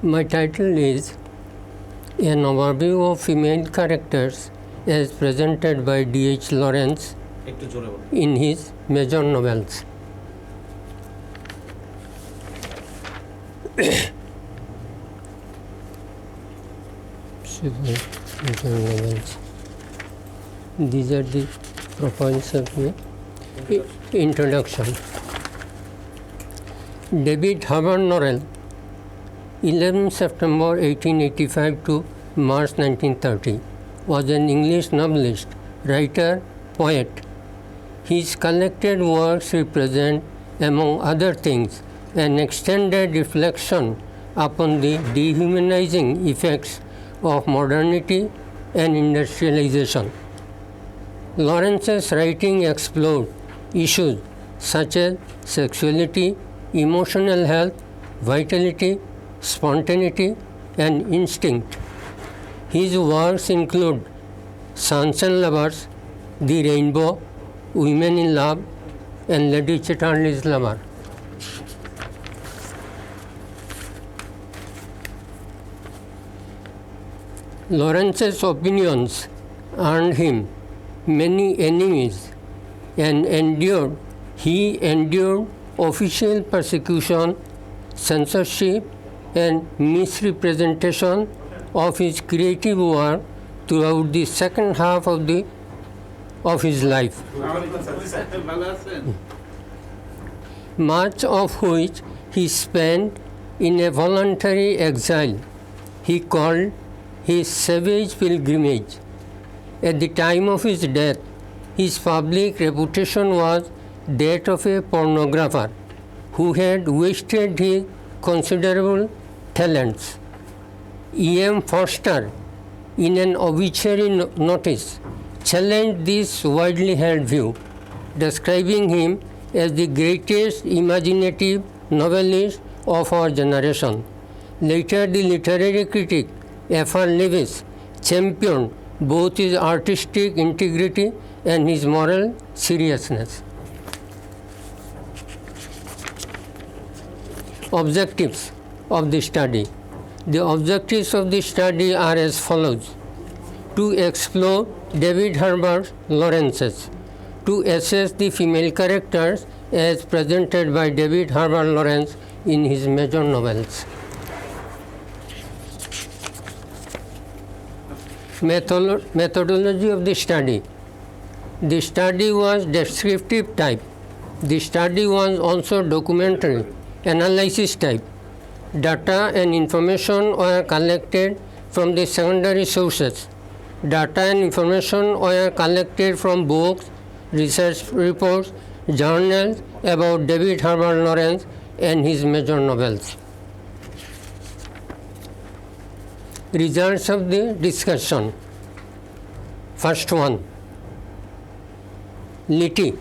My title is An Overview of Female Characters as presented by D.H. Lawrence in his major novels. These are the profiles of the introduction. David Herbert Norrell, 11 September 1885 to March 1930, was an English novelist, writer, poet. His collected works represent, among other things, an extended reflection upon the dehumanizing effects of modernity and industrialization. Lawrence's writing explored issues such as sexuality, emotional health, vitality, spontaneity, and instinct. His works include Sons and Lovers, The Rainbow, Women in Love, and Lady Chatterley's Lover. Lawrence's opinions earned him many enemies and he endured official persecution, censorship, and misrepresentation of his creative work throughout the second half of his life, much of which he spent in a voluntary exile he called his savage pilgrimage. At the time of his death, his public reputation was that of a pornographer who had wasted his considerable talents. E.M. Forster, in an obituary notice, challenged this widely held view, describing him as the greatest imaginative novelist of our generation. Later, the literary critic F.R. Lewis championed both his artistic integrity and his moral seriousness. Objectives of the study. The objectives of the study are as follows: to explore David Herbert Lawrence's, to assess the female characters as presented by David Herbert Lawrence in his major novels. Methodology of the study. The study was descriptive type. The study was also documentary, analysis type. Data and information were collected from the secondary sources. Data and information were collected from books, research reports, journals about David Herbert Lawrence and his major novels. Results of the discussion. First one, Letty,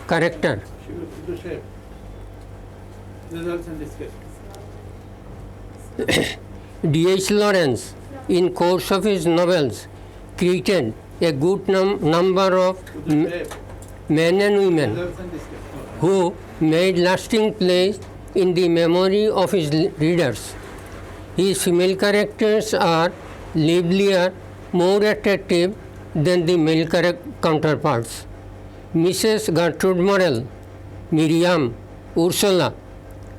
character. Results and discussion. D.H. Lawrence, in course of his novels, created a good number of men and women who made lasting place in the memory of his readers. His female characters are livelier, more attractive than the male counterparts. Mrs. Gertrude Morrell, Miriam, Ursula,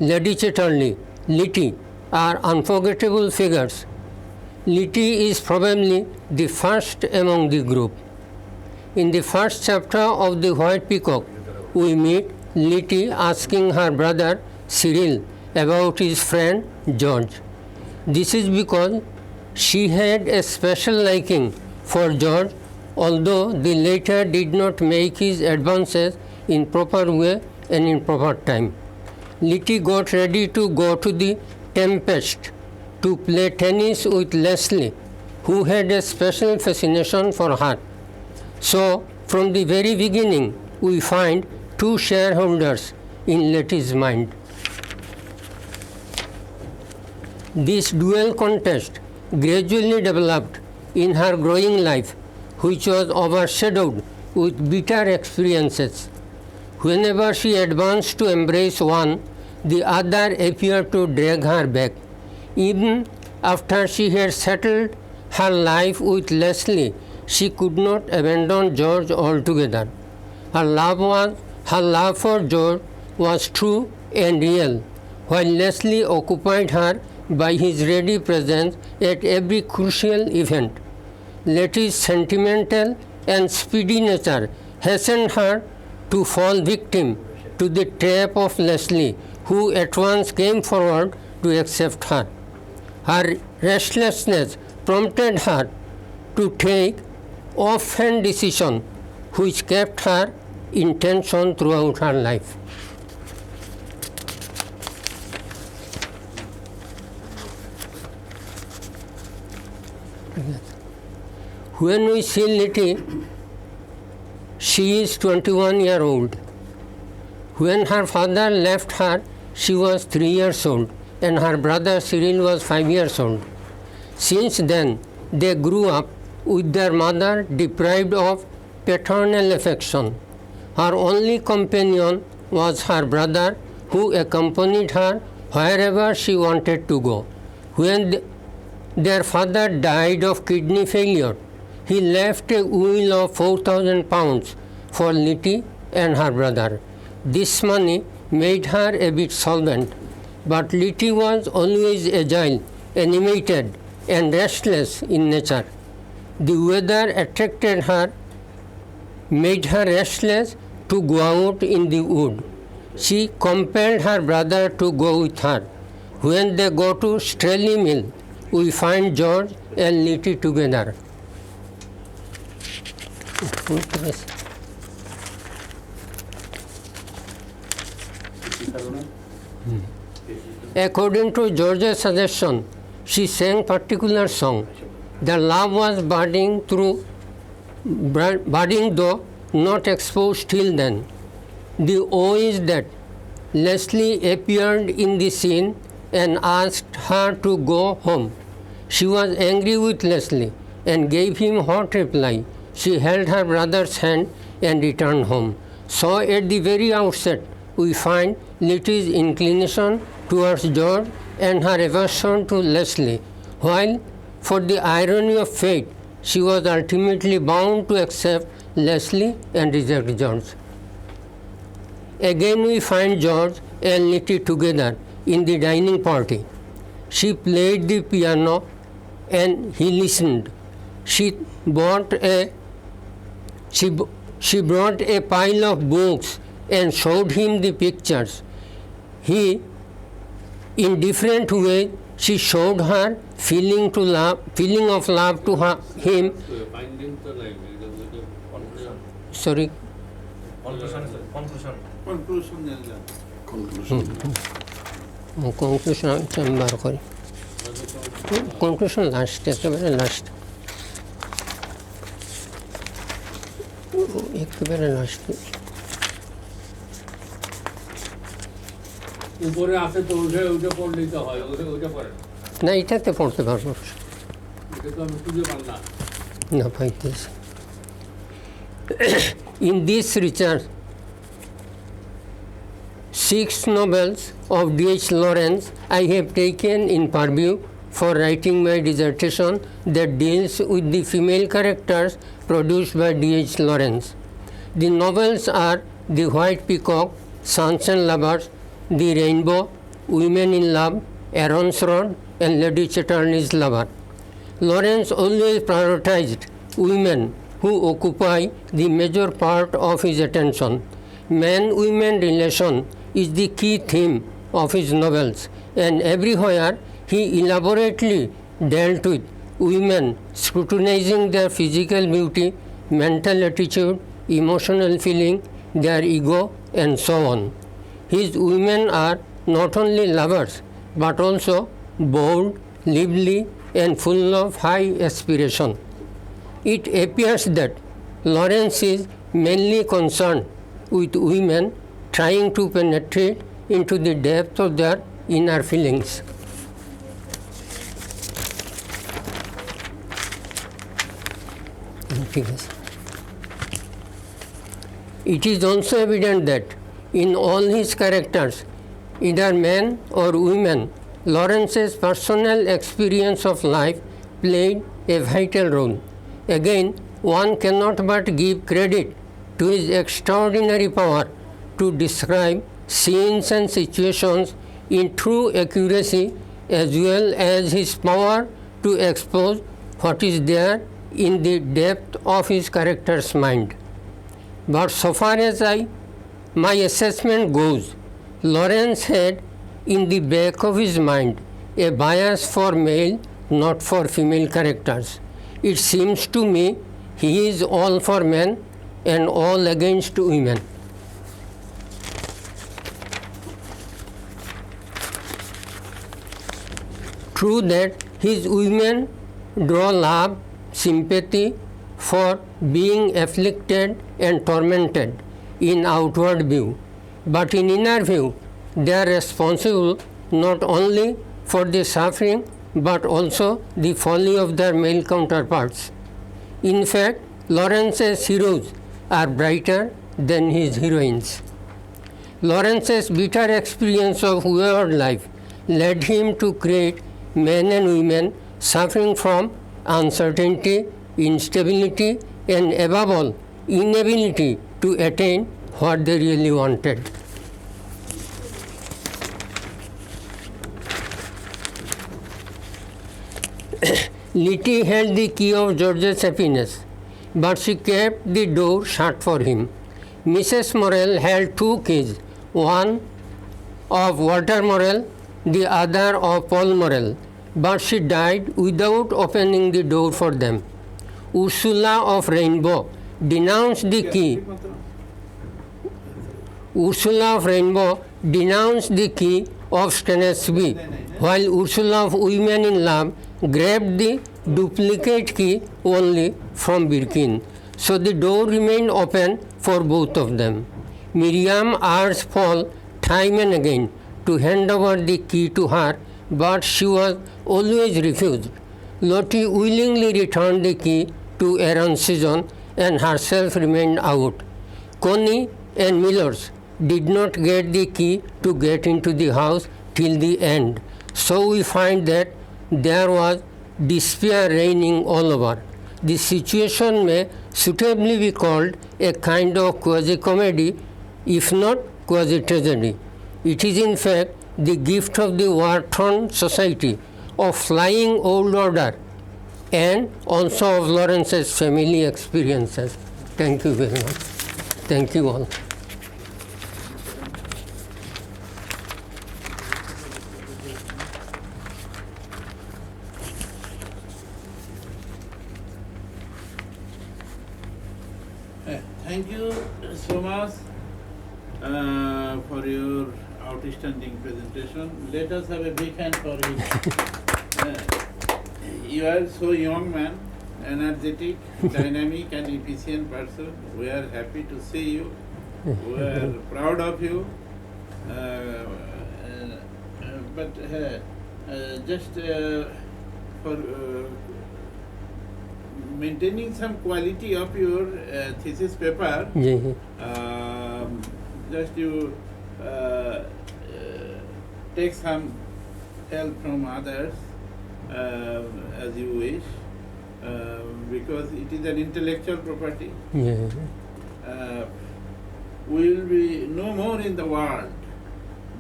Lady Chatterley, Letty are unforgettable figures. Letty is probably the first among the group. In the first chapter of The White Peacock, we meet Letty asking her brother Cyril about his friend George. This is because she had a special liking for George, although the latter did not make his advances in proper way and in proper time. Letty got ready to go to the Tempest to play tennis with Leslie, who had a special fascination for her. So, from the very beginning, we find two shareholders in Letty's mind. This dual contest gradually developed in her growing life, which was overshadowed with bitter experiences. Whenever she advanced to embrace one, the other appeared to drag her back. Even after she had settled her life with Leslie, she could not abandon George altogether. Her love for George was true and real, while Leslie occupied her by his ready presence at every crucial event. Letty's sentimental and speedy nature hastened her to fall victim to the trap of Leslie, who at once came forward to accept her. Her restlessness prompted her to take offhand decisions which kept her in tension throughout her life. When we see Letty, she is 21-year-old. When her father left her, she was 3 years old, and her brother Cyril was 5 years old. Since then, they grew up with their mother deprived of paternal affection. Her only companion was her brother, who accompanied her wherever she wanted to go. When their father died of kidney failure, he left a will of 4,000 pounds for Letty and her brother. This money made her a bit solvent, but Letty was always agile, animated, and restless in nature. The weather attracted her, made her restless to go out in the wood. She compelled her brother to go with her. When they go to Strelly Mill, we find George and Letty together. According to George's suggestion, she sang particular song. The love was budding though not exposed till then. The O is that Leslie appeared in the scene and asked her to go home. She was angry with Leslie and gave him hot reply. She held her brother's hand and returned home. So at the very outset, we find Letty's inclination towards George and her aversion to Leslie, while for the irony of fate, she was ultimately bound to accept Leslie and reject George. Again we find George and Letty together in the dining party. She played the piano and he listened. She brought a pile of books and showed him the pictures. He, in different ways, she showed her feeling of love to him. Sorry. Conclusion last. উপরে আছে তো ওটা পড়লেই তো হয় ওটা পড়ে না এটাতে পড়তে পারবো এটা তো আমি খুঁজে পারলাম না পাইতেছি In this research, 6 novels of D.H. Lawrence I have taken in purview for writing my dissertation that deals with the female characters produced by D.H. Lawrence. The novels are The White Peacock, Sons and Lovers, The Rainbow, Women in Love, Aaron's Rod, and Lady Chatterley's Lover. Lawrence always prioritized women who occupy the major part of his attention. Man-woman relation is the key theme of his novels, and everywhere he elaborately dealt with women, scrutinizing their physical beauty, mental attitude, emotional feeling, their ego, and so on. His women are not only lovers, but also bold, lively, and full of high aspiration. It appears that Lawrence is mainly concerned with women trying to penetrate into the depth of their inner feelings. It is also evident that in all his characters, either men or women, Lawrence's personal experience of life played a vital role. Again, one cannot but give credit to his extraordinary power to describe scenes and situations in true accuracy, as well as his power to expose what is there in the depth of his character's mind. But so far as my assessment goes, Lawrence had in the back of his mind a bias for male, not for female characters. It seems to me he is all for men and all against women. True that his women draw love, sympathy for being afflicted and tormented in outward view, but in inner view they are responsible not only for the suffering but also the folly of their male counterparts. In fact, Lawrence's heroes are brighter than his heroines. Lawrence's bitter experience of wayward life led him to create men and women suffering from uncertainty, instability, and above all, inability to attain what they really wanted. Letty held the key of George's happiness, but she kept the door shut for him. Mrs. Morel held two keys, one of Walter Morel, the other of Paul Morel, but she died without opening the door for them. Ursula of Rainbow denounced the key. Ursula of Rainbow denounced the key of Stanasby, while Ursula of Women in Love grabbed the duplicate key only from Birkin. So the door remained open for both of them. Miriam urged Paul time and again to hand over the key to her, but she was always refused. Lottie willingly returned the key to Aaron Season and herself remained out. Connie and Millers did not get the key to get into the house till the end. So we find that there was despair reigning all over. The situation may suitably be called a kind of quasi-comedy, if not quasi-tragedy. It is in fact the gift of the war-torn society of flying old order and also of Lawrence's family experiences. Thank you very much. Thank you all. Thank you so much for your outstanding presentation. Let us have a big hand for you. You are so young man, energetic, dynamic and efficient person. We are happy to see you. We are proud of you. But just for maintaining some quality of your thesis paper, just you take some help from others as you wish, because it is an intellectual property. We will be no more in the world,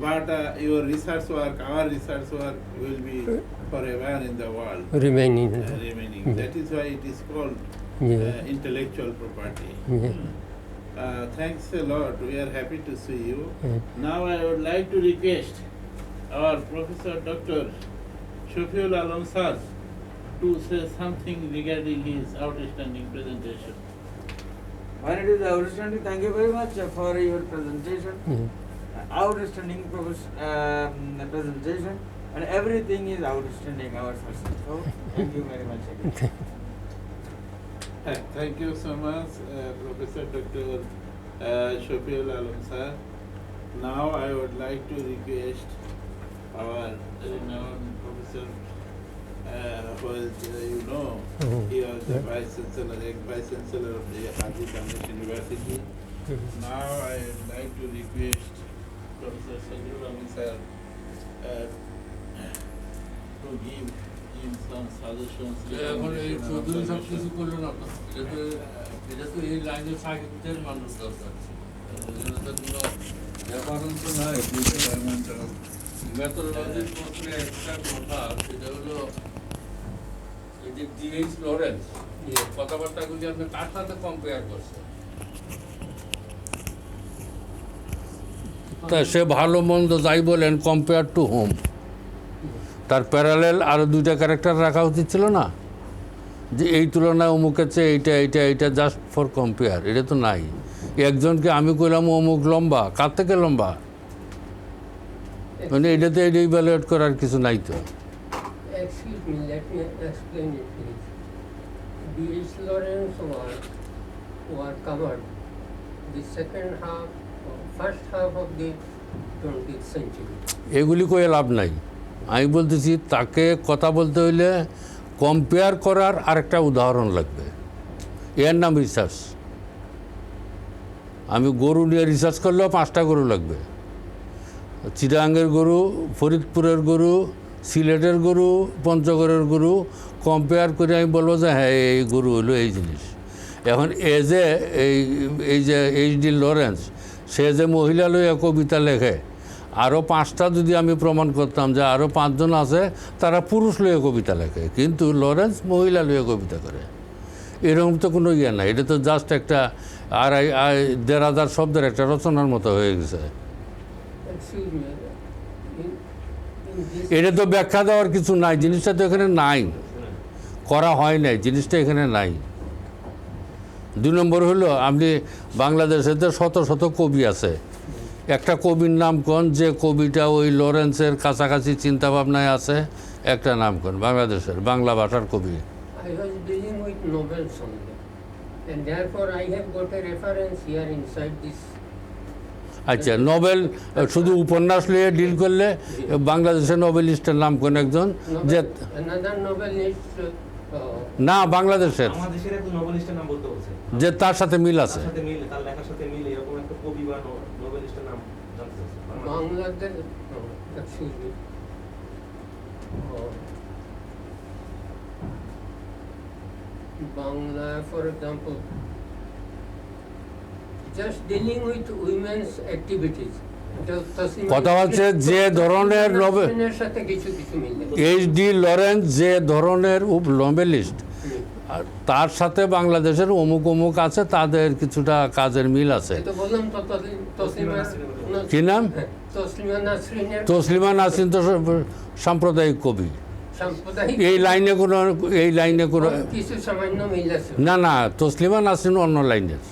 but your research work, our research work will be forever in the world. Remaining. That is why it is called intellectual property. Thanks a lot. We are happy to see you. Now I would like to request our Professor Dr. Shafiul Alam sir to say something regarding his outstanding presentation. When it is outstanding, thank you very much for your presentation. Outstanding presentation, and everything is outstanding, our person. So, thank you very much again. Thank you so much, Professor Dr. Shafiul Alam sir. Now I would like to request our renowned professor, who is, he was the Vice Chancellor, ex-Vice Chancellor of the Haji Foundation University. Now I would like to request Professor Sajid Rahman sir give him some suggestions. এখন এই recommendation Chowdhury or সব কিছু suggestion. করলো না তো, এটা তো এই লাইনের সাহিত্যের মানুষ দরকার ছিল। এগুলো তো কোনো ব্যাপারও তো নয়। মেথোডোলজির প্রশ্নে একটা কথা, সেটা হলো এই যে D.H. লরেন্স এই কথাবার্তাগুলি আপনি কার সাথে কম্পেয়ার করছেন? তা সে ভালো মন্দ যাই বলেন, কম্পেয়ার টু হোম, তার প্যারালেল আরও দুইটা ক্যারেক্টার রাখা উচিত ছিল না, যে এই তুলনায় অমুকের চেয়ে এইটা জাস্ট ফর কম্পেয়ার। এটা তো নাই। একজনকে আমি কইলাম অমুক লম্বা, কার থেকে লম্বা, মানে এটাতে এটা ইভ্যালুয়েট করার কিছু নাই তো। Excuse me, let me explain it please. D.H. Lawrence were covered the first half of the 20th century. এগুলি কয়ে লাভ নাই। আমি বলতেছি তাকে কথা বলতে হইলে কম্পেয়ার করার আরেকটা উদাহরণ লাগবে। এর নাম রিসার্চ। আমি গরু নিয়ে রিসার্চ করলেও 5টা গরু লাগবে। চিটাগাংয়ের গরু, ফরিদপুরের গরু, সিলেটের গরু, পঞ্চগড়ের গরু কম্পেয়ার করে আমি বলবো যে হ্যাঁ এই গরু হলো এই জিনিস। এখন এই যে H.D. লরেন্স, সে যে মহিলা লইয়া কবিতা লেখে, আরও 5টা যদি আমি প্রমাণ করতাম যে আরও 5 জন আছে তারা পুরুষ লইয়া কবিতা লেখে, কিন্তু লরেন্স মহিলা লইয়া কবিতা করে, এরকম তো কোনো ইয়ে নাই। এটা তো জাস্ট একটা 1,500 শব্দের একটা রচনার মতো হয়ে গেছে। Excuse me, in this এটা তো ব্যাখ্যা দেওয়ার কিছু নাই, জিনিসটা তো এখানে নাই, করা হয় নাই, জিনিসটা এখানে নাই। 2 নম্বর হলো, আপনি বাংলাদেশে তো শত শত কবি আছে, একটা কবির নাম কোন যে কবিটা ওই লরেন্সের কাছাকাছি চিন্তাভাবনায় আছে, একটা নাম কোন বাংলাদেশের বাংলা ভাষার কবি। I was dealing with novels only, and therefore I have got a reference here inside this. আচ্ছা, নোবেল শুধু উপন্যাস নিয়ে ডিল করলে বাংলাদেশের নোবেলিস্টের নাম কোন একজন যে Another novelist, না বাংলাদেশের, আমাদের একজন নোবেলিস্টের নাম বলতে বলছে, যে তার সাথে মিল আছে। তার সাথে মিলে, তার লেখার সাথে মিলে এরকম একটা কবি বা নোবেলিস্টের নাম জানতে চাচ্ছি। Bangladesh, excuse me. Bangla, for example, just dealing with women's activities. কথা হচ্ছে যে ধরনের নোবেল নোবেলের সাথে কিছু কিছু মিলে। H.D. লরেন্স যে ধরনের নোবেলিস্ট, তার সাথে বাংলাদেশের অমুক অমুক আছে, তাদের কিছুটা কাজের মিল আছে। এই তো বললাম তো তসলিমা কি নাম? তসলিমা নাসরিনের তসলিমা নাসরিন তো সাম্প্রদায়িক কবি। সাম্প্রদায়িক এই লাইনে কোনো কিছু সামান্য মিল আছে। না, তসলিমা নাসরিন অন্য লাইনের,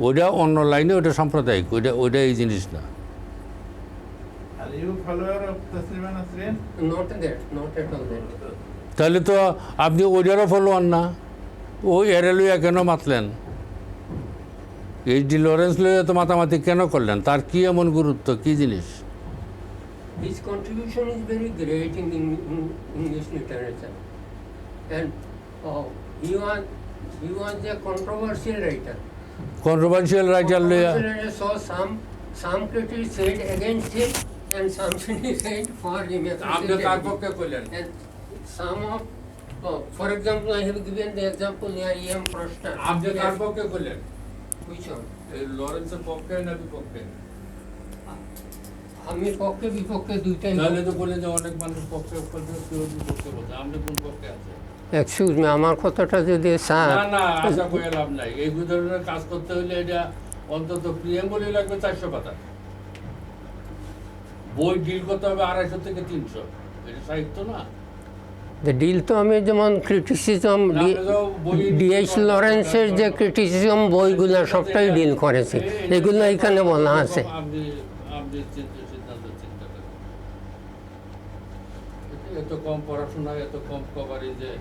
ওইটা অন্য লাইনে, ওইটা সাম্প্রদায়িক, ওইটা এই জিনিস না। Are you follower of Taslima Nasrin? Not that, not at all that. তাহলে তো আপনি ওইটারও ফলোয়ার না, ওই এরে লইয়া কেন মাতলেন? H.D. লরেন্স লইয়া তো মাতামাতি কেন করলেন? তার কি এমন গুরুত্ব, কি জিনিস? His contribution is very great in English literature, and he was a controversial writer. Controversial writer লইয়া So some critics said against him, and some critics said for him. আপনি কার পক্ষে কইলেন? And some of, for example, I have given the example here, E.M. Froster. আপনি কার পক্ষে কইলেন? Which one? এই লরেন্সের পক্ষে না বিপক্ষে? আমি পক্ষে বিপক্ষে দুইটাই। তাহলে তো বলে যে অনেক মানুষ পক্ষে কেউ বিপক্ষে বলছে, আপনি কোন পক্ষে আছে? এক্সকিউজ মি, আমার কথাটা যদি না আশা করে লাভ নাই। এই ধরনের কাজ করতে হলে এটা অন্তত প্রিয়াম্বলই লাগবে 400 পাতা, বই ডিল করতে হবে 250 থেকে 300। এটা সাহিত্য না। ডিল তো আমি যেমন ক্রিটিসিজম D.H. লরেন্সের যে ক্রিটিসিজম বইগুলো সবটাই ডিল করেছে, এগুলো এখানে বলা আছে। আপনি সিদ্ধান্ত চিন্তা করেন, এত কম পড়াশোনা, এত কম কভারেজে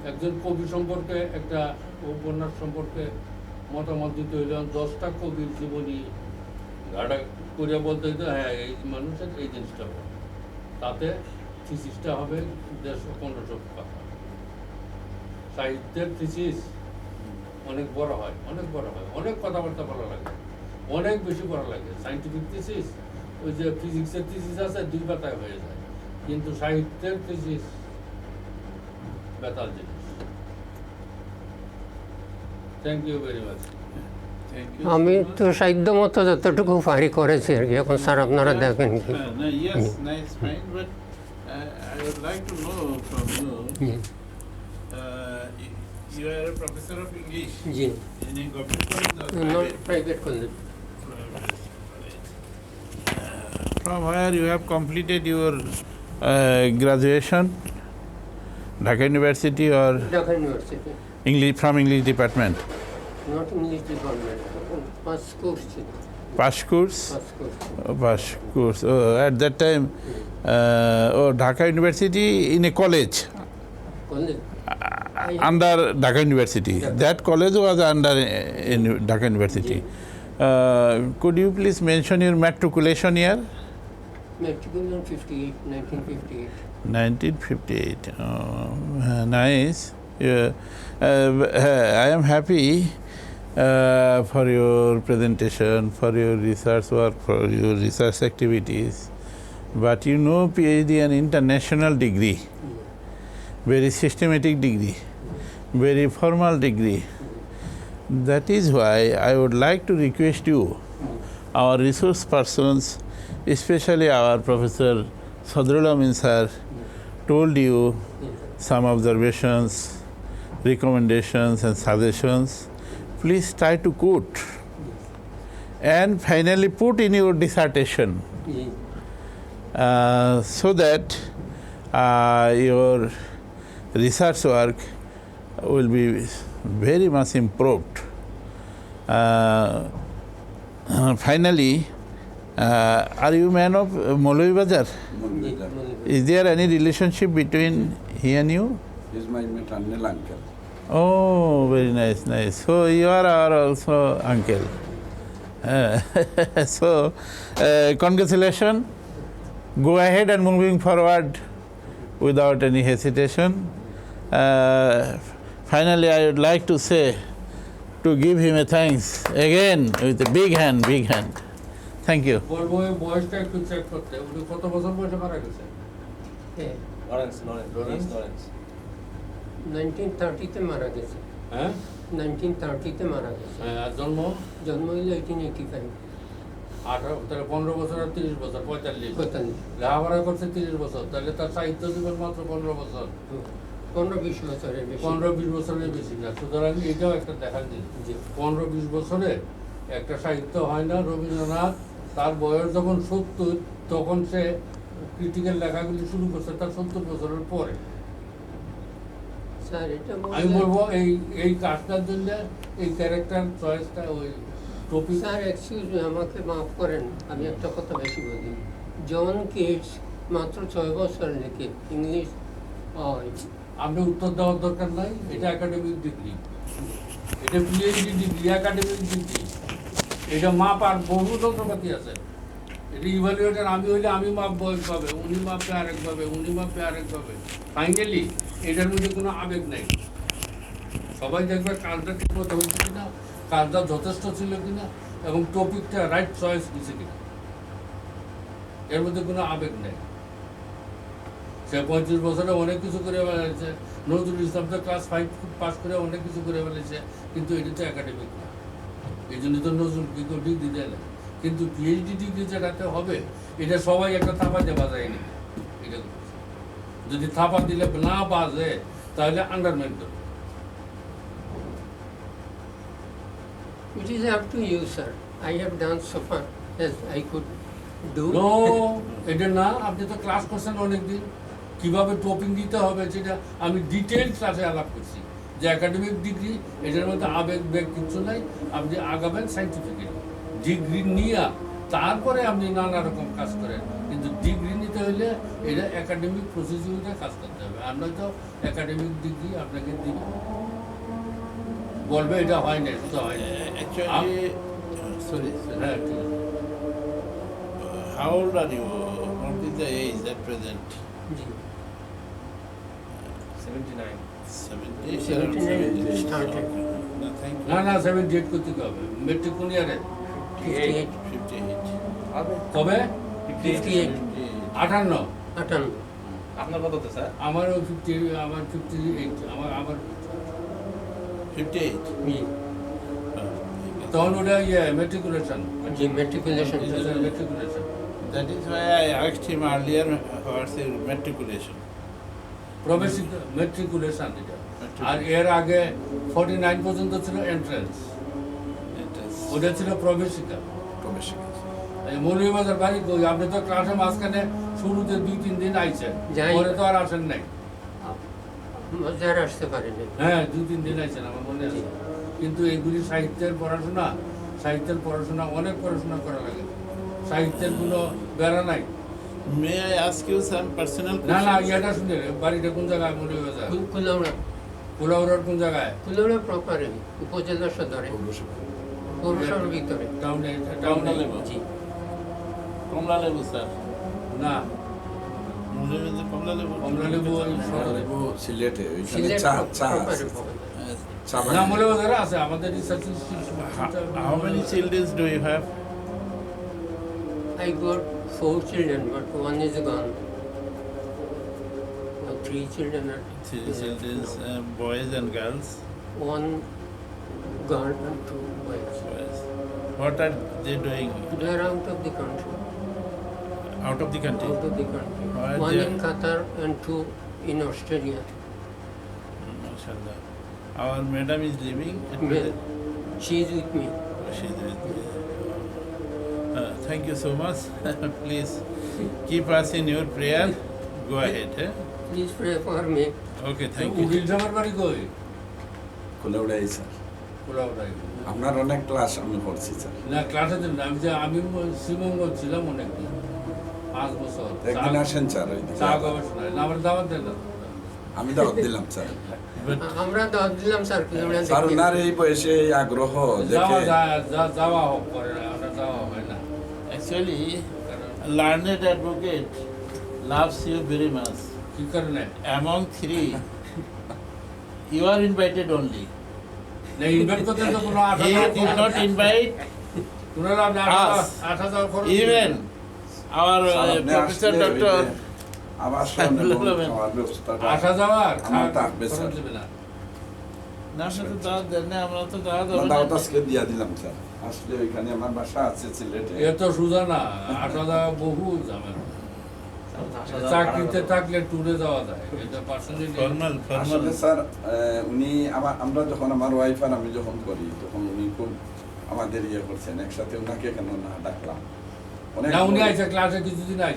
একজন কবি সম্পর্কে, একটা উপন্যাস সম্পর্কে মতামত দিতে হইলে 10টা কবির জীবনী ঘাটা করিয়া বলতে হইতো, হ্যাঁ এই মানুষের এই জিনিসটা হবে, তাতে থিসিসটা হবে 150-1500 পাতা। সাহিত্যের থিসিস অনেক বড় হয়, অনেক বড় হয়, অনেক কথাবার্তা বলা লাগে, অনেক বেশি বড় লাগে। সায়েন্টিফিক থিসিস, ওই যে ফিজিক্সের থিসিস আছে 2 পাতায় হয়ে যায়, কিন্তু সাহিত্যের থিসিস বেতাল জিনিস। Thank you very much. Thank you. আমি so much. তো সাহিত্য মতো যতটুকু পারি করেছি আর কি। এখন স্যার আপনারা দেখেন কি No, yes, nice, fine, but I would like to know from you. You are a professor of English G in a government college or not private? Private college. From where you have completed your graduation, Dhaka University or Dhaka university, English from English department? Not English department, pass course ছিল, Pass course? Pass course. Pass course. At that time, Dhaka University in a college college under Dhaka University. Yeah. That college was under in Dhaka University. Could you please mention your matriculation year? Matriculation 58, 1958। 1958. Nice. I am happy for your presentation, for your research work, for your research activities. But you know, PhD an international degree, very systematic degree, very formal degree. That is why I would like to request you, our resource persons, especially our Professor Sadrul Amin sir, told you some observations, recommendations and suggestions. Please try to quote and finally put in your dissertation so that your research work will be very much improved. Finally, are you man of Moloi Bazar? Is there any relationship between he and you? He's my maternal uncle. Oh, very nice, nice. So you are our also uncle. So, congratulations. Go ahead and moving forward without any hesitation. Finally, I would like to say, to give him a thanks again with a big hand, big hand. Thank you. বলবো এই বয়সটা একটু check করতে, উনি কত বছর বয়সে মারা গেছে? Lawrence, Lawrence. 1930-তে মারা গেছে, হ্যাঁ 1930-তে মারা গেছে। আর জন্ম জন্ম হইল 1885, 18, তাহলে 15 বছর আর 30 বছর, 45। 45, লেখাপড়া করছে 30 বছর, তাহলে তার সাহিত্য জীবন মাত্র 15 বছর, 15-20 বছরের বেশি। 15-20 বছরের বেশি না। সুতরাং এটাও একটা দেখার জিনিস যে 15-20 বছরে একটা সাহিত্য হয় না। রবীন্দ্রনাথ তার বয়স যখন 70, তখন সে ক্রিটিক্যাল লেখাগুলি শুরু করছে তার 70 বছরের পরে। স্যার এটা আমি বলবো এই কাজটার জন্য এই ক্যারেক্টার চয়েসটা, ওই টপিক। স্যার এক্সকিউজ মি, আমাকে মাফ করেন, আমি একটা কথা বেশি বলি। জন কিটস মাত্র 6 বছর লেখে ইংলিশ। আপনি উত্তর দেওয়ার দরকার নাই, এটা একাডেমিক ডিগ্রি, এটা পিএইচডি ডিগ্রি, একাডেমিক ডিগ্রি। এটা মাপ আর বহু যন্ত্রপাতি আছে। এটা ইভ্যালুয়েটার আমি হইলে আমি মাপবো একভাবে, উনি মাপবে আরেকভাবে, উনি মাপবে আরেকভাবে। ফাইনালি এটার মধ্যে কোনো আবেগ নেই। সবাই দেখবে কাজটা ঠিক মতো হয়েছে কিনা, কাজটা যথেষ্ট ছিল কিনা, এবং টপিকটা রাইট চয়েস হয়েছে কিনা। এর মধ্যে কোনো আবেগ নেই। সে 35 বছরে অনেক কিছু করে ফেলেছে, নজরুল ইসলাম তো ক্লাস 5 পাস করে অনেক কিছু করে ফেলেছে, কিন্তু এটা তো একাডেমিক না। এই জন্য তো নজরুল কি কেউ ডিগ্রি দেয় না। কিন্তু পিএইচডি ডিগ্রি যেটাতে হবে, এটা সবাই একটা থাপা দিয়ে বাজায়নি। এটা যদি থাপা দিলে না বাজে, তাহলে আন্ডারমাইন করবে। It is up to you, sir. I have done so far as I could do. No, এটা না। আপনি তো ক্লাস করছেন অনেকদিন, কিভাবে টপিং দিতে হবে সেটা আমি ডিটেইল ক্লাসে আলাপ করছি। যে একাডেমিক ডিগ্রি, এটার মধ্যে আবেগ বেগ কিছু নাই। আপনি আগাবেন সাইন্টিফিক ডিগ্রি নিয়ে, তারপরে আপনি নানা রকম কাজ করেন। কিন্তু ডিগ্রি নিতে হলে এটা একাডেমিক প্রসিডিউরে কাজ করতে হবে। আমরা তো একাডেমিক ডিগ্রি আপনাকে দিব, বলবে এটা হয় না, এটা হয় না। Actually, sorry, হ্যাঁ, ঠিক আছে। how old are you? What is the age at present? G, 79. 79 started. No, thank you. না না 78 করতে হবে মেট্রিক কোন ইয়ারে 58. 58. কবে 58. 58 58. আপনার কত তো স্যার? আমারও 50 আমার 58 আমার 58. জি, তখন ওটা ইয়ে matriculation G, matriculation. Matriculation That is why I asked him earlier what's the matriculation. প্রবেশিকা মেট্রিকুলেশন এটা আর এর আগে 49 পর্যন্ত ছিল এন্ট্রান্স It is ওটা ছিল প্রবেশিকা প্রবেশিকা। এই মৌলভীবাজার বাড়ি কই আপনি তো ক্লাসে মাঝখানে শুরুতে 2-3 দিন আইছেন যাই। পরে তো আর আসেন নাই মজার আসতে পারেনি। হ্যাঁ 2-3 দিন আইছেন আমার মনে আছে কিন্তু এইগুলি সাহিত্যের পড়াশোনা অনেক পড়াশোনা করা লাগে সাহিত্যের কোনো বেড়া নাই May I ask you some personal না না questions? ইয়েটা শুনে বাড়িটা কোন জায়গায় মৌলভীবাজার কুলাউড়া, কুলাউড়ার কোন জায়গায় কুলাউড়া প্রপারে, উপজেলা সদরে, পৌরসভার ভিতরে। টাউনে কমলালেবু। জি, কমলালেবু, sir. না মৌলভীবাজার কমলালেবু। কমলালেবু ওই শহরে। ও সিলেটে ওইখানে সিলেট চা proper আছে। হবে। চা না বাগান। মৌলভীবাজারে আছে আমাদের research How many children do you have? I got 4 children, but one is gone. 3 children are 3 children, boys and girls. one girl and 2 boys. Boys. What are they doing They are out of the country. out of the country? Out of the country. Why One they- in Qatar and 2 in Australia. MashaAllah. Our madam is living at Yeah. present. She is with me. She's with me. Thank you so much. Please keep us in your prayer. Go ahead. Please pray for me. Okay, thank you. উকিল জামার বাড়ি কই কুলাউড়াই sir. কুলাউড়ায় আপনার অনেক class আমি পড়ছি sir. না ক্লাসে দিন না আমি শ্রীমঙ্গল ছিলাম অনেকদিন 5 বছর একদিন আসেন স্যার ওইদিকে। চা গবেষণায় না আমার দাওয়াত দেন না আমি দাওয়াত দিলাম স্যার। But আমরা দাওয়াত দিলাম স্যার, কুলাউড়া স্যার থেকে। ওনার এই বয়সে এই আগ্রহ যাওয়া দেখে যাওয়া হোক করে না ওটা যাওয়া হয় না actually, কারণ a learned advocate loves you very much. কি কারণে Among 3, you are invited only. না ইনভাইট করতে তো কোনো He did not invite কোনো আপনি Us. 8,000 খরচ even our স্যার, আপনি Professor আসলে ওই Dr. যে আবাসন এবং খাওয়ার ব্যবস্থাটা 8,000 আমার থাকবে স্যার। খরচ দেবে না না সেটা দাওয়াত দেন না, আমরা তো দাওয়াত আমার হবে দাওয়াত না। আজকে দিয়া দিলাম স্যার। আসলে ওইখানে আমার বাসা আছে সিলেটে। এত সোজা না 8,000 বহু ঝামেলা চাকরিতে থাকলে ট্যুরে যাওয়া যায় এটা পার্সোনালি Formal, আসলে formal. স্যার উনি আমরা যখন আমার ওয়াইফ আর আমি যখন করি তখন উনি খুব আমাদের ইয়ে করছেন একসাথে ওনাকে কেন না ডাকলাম অনেক না উনি আইসে ক্লাসে কিছুদিন আইসে